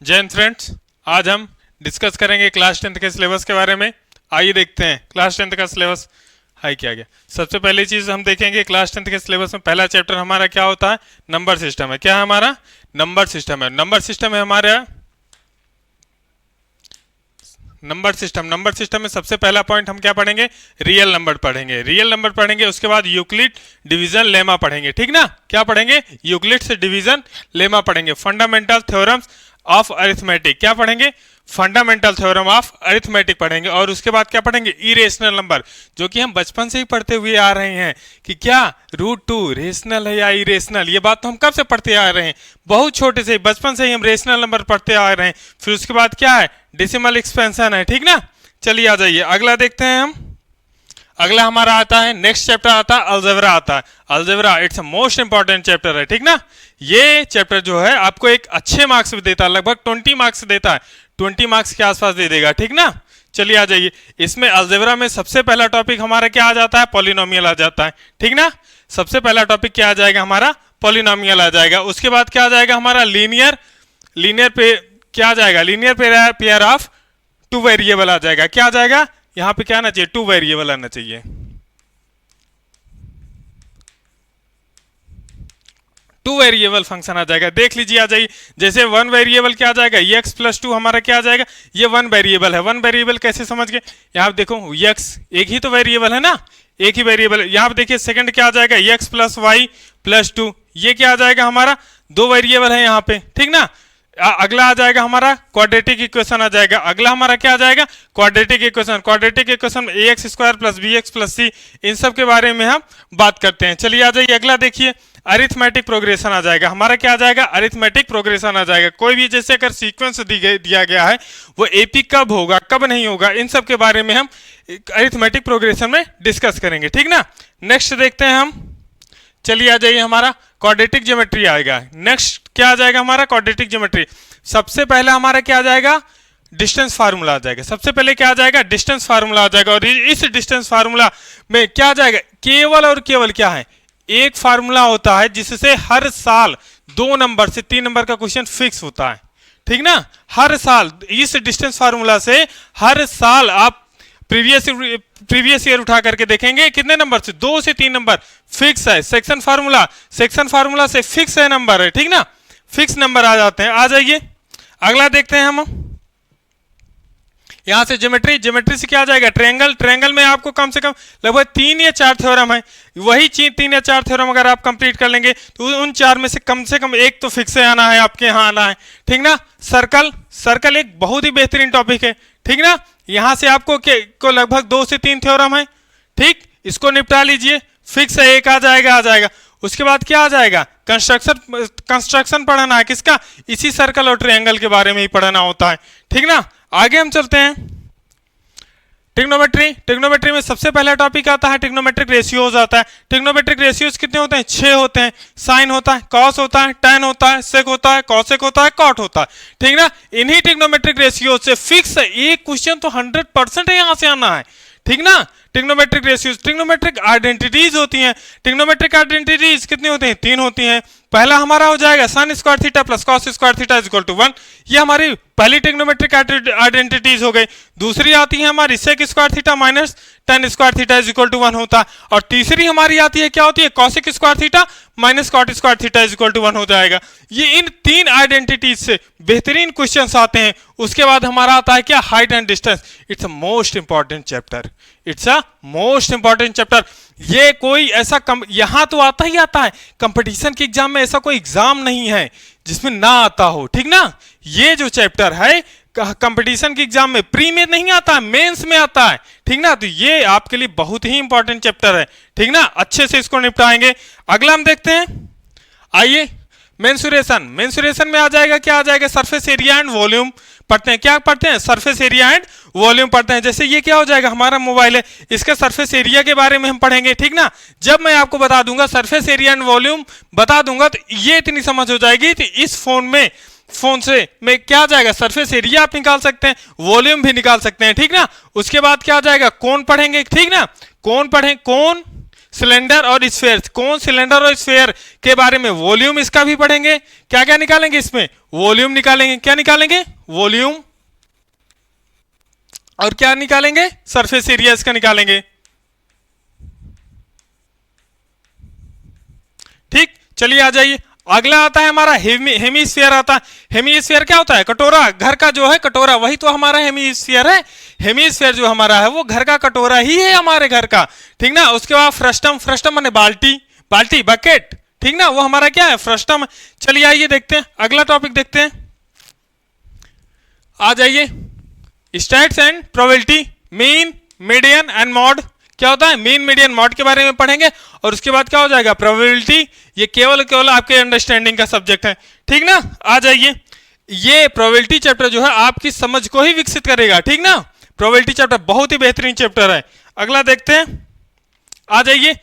जय हिंद फ्रेंड्स, आज हम डिस्कस करेंगे क्लास 10th के सिलेबस के बारे में। आइए देखते हैं क्लास 10th का सिलेबस है क्या गया। सबसे पहली चीज हम देखेंगे क्लास 10th के सिलेबस में पहला चैप्टर हमारा क्या होता है, नंबर सिस्टम है। क्या है हमारा, नंबर सिस्टम है। नंबर सिस्टम है हमारा नंबर सिस्टम में सबसे पहला पॉइंट हम क्या पढ़ेंगे, रियल नंबर पढ़ेंगे। रियल नंबर पढ़ेंगे, उसके बाद यूक्लिड डिवीजन लेमा पढ़ेंगे। ठीक ना, क्या पढ़ेंगे, यूक्लिड से डिवीजन लेमा पढ़ेंगे। फंडामेंटल थ्योरम्स ऑफ अरिथमेटिक क्या पढ़ेंगे, फंडामेंटल थ्योरम ऑफ अरिथमेटिक पढ़ेंगे। और उसके बाद क्या पढ़ेंगे, इरेशनल नंबर, जो कि हम बचपन से ही पढ़ते हुए आ रहे हैं कि क्या √2 रेशनल है या इरेशनल। ये बात तो हम कब से पढ़ते आ रहे हैं, बहुत छोटे से, बचपन से ही हम रेशनल नंबर पढ़ते आ रहे हैं। फिर उसके बाद क्या है, डेसिमल एक्सपेंशन है। ठीक ना, चलिए आ जाइए अगला देखते हैं हम। अगला हमारा आता है, नेक्स्ट चैप्टर आता है अलजेब्रा आता है। Algebra it's a most important chapter है। ठीक ना, ये चैप्टर जो है आपको एक अच्छे मार्क्स भी देता है, लगभग 20 मार्क्स देता है, 20 मार्क्स के आसपास दे देगा। ठीक ना, चलिए आ जाइए। इसमें अलजेब्रा में सबसे पहला टॉपिक हमारा क्या आ जाता है, पॉलिनोमियल आ जाता है। ठीक ना, सबसे पहला टॉपिक क्या आ जाएगा हमारा, पॉलिनोमियल आ जाएगा। उसके बाद क्या आ जाएगा हमारा, लीनियर पे क्या आ जाएगा, लीनियर पेयर ऑफ 2 वेरिएबल आ जाएगा। क्या आ जाएगा, यहां पे क्या आना चाहिए, 2 वेरिएबल आना चाहिए। 2 वेरिएबल फंक्शन आ जाएगा, देख लीजिए आ जाइए। जैसे 1 वेरिएबल क्या आ जाएगा, x + 2 हमारा क्या आ जाएगा, ये 1 वेरिएबल है। 1 वेरिएबल कैसे समझ गए, यहाँ देखो x एक ही तो वेरिएबल है ना, एक ही वेरिएबल। यहाँ पे देखिए सेकंड क्या आ जाएगा, x + y + 2, ये क्या आ जाएगा हमारा, 2 वेरिएबल है यहाँ पे। ठीक ना, अगला आ जाएगा हमारा क्वाड्रेटिक इक्वेशन आ जाएगा। अगला हमारा क्या आ जाएगा, क्वाड्रेटिक इक्वेशन। क्वाड्रेटिक इक्वेशन में ax² + bx + c, इन सब के बारे में हम बात करते हैं। चलिए आ जाइए अगला देखिए, अरिथमेटिक प्रोग्रेशन आ जाएगा। हमारा क्या आ जाएगा, अरिथमेटिक प्रोग्रेशन आ जाएगा। कोई भी जैसे अगर सीक्वेंस दिया गया है, वो एपी कब होगा कब नहीं होगा, इन सब के बारे में हम अरिथमेटिक प्रोग्रेशन में डिस्कस करेंगे। ठीक ना, नेक्स्ट देखते हैं हम। चलिए आ जाइए, हमारा क्वाड्रेटिक ज्योमेट्री आएगा। नेक्स्ट क्या आ जाएगा हमारा, क्वाड्रेटिक ज्योमेट्री। सबसे पहला हमारा क्या आ जाएगा, डिस्टेंस फार्मूला आ जाएगा। सबसे पहले क्या आ जाएगा, डिस्टेंस फार्मूला आ जाएगा। और इस डिस्टेंस फार्मूला में क्या आ जाएगा, केवल और केवल क्या है, एक फार्मूला होता है जिससे हर साल 2 नंबर से 3 नंबर का क्वेश्चन फिक्स होता है। ठीक ना, हर साल इस डिस्टेंस फार्मूला से हर साल आप प्रीवियस ईयर उठा करके देखेंगे, कितने नंबर से, 2 से 3 नंबर फिक्स है। सेक्शन फार्मूला से फिक्स है नंबर है। ठीक ना, फिक्स नंबर आ जाते हैं। आ जाइए अगला देखते हैं हम। यहां से ज्योमेट्री से क्या आ जाएगा, ट्रायंगल में आपको कम से कम लगभग 3 या 4 थ्योरम है। वही 3 या 4 थ्योरम अगर आप कंप्लीट कर लेंगे तो उन 4 में से कम एक तो फिक्स आना है, आपके यहाँ आना है। ठीक ना, सर्कल एक बहुत ही बेहतरीन टॉपिक है। ठीक ना, यहां से आपको लगभग 2 से 3 थ्योरम है। ठीक, इसको निपटा लीजिए, फिक्स है, एक आ जाएगा। उसके बाद क्या आ जाएगा, कंस्ट्रक्शन पढ़ना है, किसका, इसी सर्कल और ट्रायंगल के बारे में ही पढ़ना होता है। ठीक ना, आगे हम चलते हैं। ट्रिग्नोमेट्री में सबसे पहला टॉपिक आता है ट्रिग्नोमेट्रिक रेशियोज आता है। ट्रिग्नोमेट्रिक रेशियोज कितने होते हैं, 6 होते हैं। साइन होता है, कॉस होता है, टैन होता है, सेक होता है, कॉसेक होता है, कॉट होता है। ठीक ना, इन्हीं ट्रिग्नोमेट्रिक रेशियोज से फिक्स है, एक क्वेश्चन तो 100% है यहां से आना है। ठीक ना, ट्रिग्नोमेट्रिक रेशियोज, ट्रिग्नोमेट्रिक आइडेंटिटीज होती हैं। ट्रिग्नोमेट्रिक आइडेंटिटीज कितनी होती हैं, 3 होती हैं। पहला हमारा हो जाएगा sin² थीटा + cos² थीटा = 1, ये हमारी पहली ट्रिग्नोमेट्रिक आइडेंटिटीज हो गई। दूसरी आती है हमारी sec² थीटा - tan² थीटा = 1 होता है। और तीसरी हमारी आती है, क्या होती है, cosec² थीटा - cot² थीटा = 1 हो जाएगा। ये इन 3 आइडेंटिटीज से बेहतरीन क्वेश्चंस आते हैं। उसके बाद हमारा आता है क्या, height and distance. It's a most important chapter. ये कोई ऐसा यहां तो आता ही आता है, कंपटीशन के एग्जाम में ऐसा कोई एग्जाम नहीं है जिसमें ना आता हो। ठीक ना, ये जो चैप्टर है कंपटीशन के एग्जाम में प्री में नहीं आता है, मेंस में आता है। ठीक ना, तो ये आपके लिए बहुत ही इंपॉर्टेंट चैप्टर है। ठीक ना, अच्छे से इसको निपटाएंगे। अगला हम देखते हैं, आइए मेंसुरेशन में आ जाएगा, क्या आ जाएगा, सरफेस एरिया एंड वॉल्यूम पढ़ते हैं। क्या पढ़ते हैं, सरफेस एरिया एंड वॉल्यूम पढ़ते हैं। जैसे ये क्या हो जाएगा, हमारा मोबाइल है, इसका सरफेस एरिया के बारे में हम पढ़ेंगे। ठीक ना, जब मैं आपको बता दूंगा सरफेस एरिया एंड वॉल्यूम बता दूंगा, तो ये इतनी समझ हो जाएगी कि इस फोन से में क्या आ जाएगा, सरफेस एरिया आप निकाल सकते हैं, वॉल्यूम भी निकाल सकते हैं। ठीक ना, उसके बाद क्या आ जाएगा, कोण पढ़ेंगे। ठीक ना, कोण सिलेंडर और स्फीयर, कौन सिलेंडर और स्फीयर के बारे में, वॉल्यूम इसका भी पढ़ेंगे। क्या क्या निकालेंगे इसमें, वॉल्यूम निकालेंगे, क्या निकालेंगे, वॉल्यूम, और क्या निकालेंगे, सरफेस एरिया इसका निकालेंगे। ठीक, चलिए आ जाइए। अगला आता है हमारा हेमीस्फीयर आता है। हेमीस्फीयर क्या होता है, कटोरा, घर का जो है कटोरा, वही तो हमारा हेमीस्फीयर है। हेमीस्फीयर जो हमारा है वो घर का कटोरा ही है हमारे घर का, ठीक ना। उसके बाद फ्रस्टम, फ्रस्टम माने बाल्टी, बाल्टी बकेट, ठीक ना, वो हमारा क्या है, फ्रस्टम। चलिए आइए देखते हैं, अगला टॉपिक देखते हैं, आ जाइए। Stats and probability, mean, median and mod. क्या होता है, मीन, मीडियन, मॉड के बारे में पढ़ेंगे। और उसके बाद क्या हो जाएगा, प्रोबेबिलिटी। ये केवल केवल आपके अंडरस्टैंडिंग का सब्जेक्ट है, ठीक ना। आ जाइए, ये प्रोबेबिलिटी चैप्टर जो है आपकी समझ को ही विकसित करेगा, ठीक ना। प्रोबेबिलिटी चैप्टर बहुत ही बेहतरीन चैप्टर है। अगला देखते हैं, आ जाइए।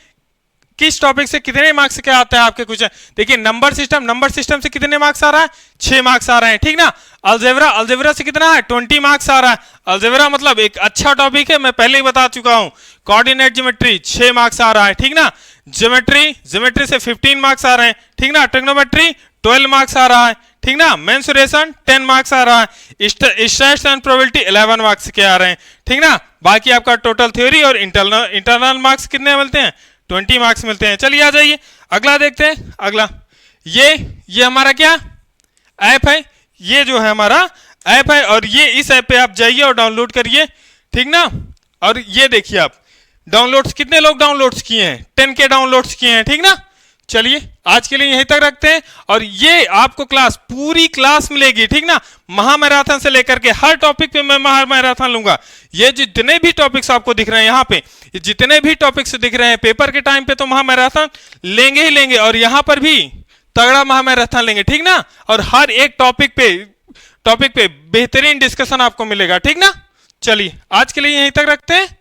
किस टॉपिक से कितने मार्क्स क्या आता है आपके कुछ, देखिए नंबर सिस्टम, नंबर सिस्टम से कितने मार्क्स आ रहा है, 6 मार्क्स आ रहे हैं, ठीक ना। अलजेब्रा, अलजेब्रा से कितना है, 20 मार्क्स आ रहा है। अलजेब्रा मतलब एक अच्छा टॉपिक है, मैं पहले ही बता चुका हूं। कोऑर्डिनेट ज्योमेट्री 6 मार्क्स आ रहा है, ठीक ना। ज्योमेट्री, ज्योमेट्री से 15 मार्क्स आ रहे हैं, ठीक ना। ट्रिग्नोमेट्री 12 मार्क्स आ रहा है, ठीक ना। मेंसुरेशन 10 मार्क्स आ रहा है। स्टैट्स एंड प्रोबेबिलिटी 11 मार्क्स के आ रहे हैं, ठीक ना। बाकी आपका टोटल थ्योरी और इंटरनल मार्क्स कितने मिलते हैं, 20 मार्क्स मिलते हैं। चलिए आ जाइए, अगला देखते हैं। अगला ये हमारा क्या ऐप है, ये जो है हमारा ऐप है, और ये इस ऐप पे आप जाइए और डाउनलोड करिए, ठीक ना। और ये देखिए आप डाउनलोड्स, कितने लोग डाउनलोड्स किए हैं, 10K डाउनलोड्स किए हैं, ठीक ना। चलिए आज के लिए यहीं तक रखते हैं। और ये आपको क्लास, पूरी क्लास मिलेगी, ठीक ना। महामैराथन से लेकर के हर टॉपिक पे मैं महामैराथन लूंगा। ये जितने भी टॉपिक्स आपको दिख रहे हैं यहाँ पे, जितने भी टॉपिक्स दिख रहे हैं, पेपर के टाइम पे तो महामैराथन लेंगे ही लेंगे, और यहाँ पर भी तगड़ा महामैराथन लेंगे, ठीक ना। और हर एक टॉपिक पे बेहतरीन डिस्कशन आपको मिलेगा, ठीक ना। चलिए आज के लिए यहीं तक रखते हैं।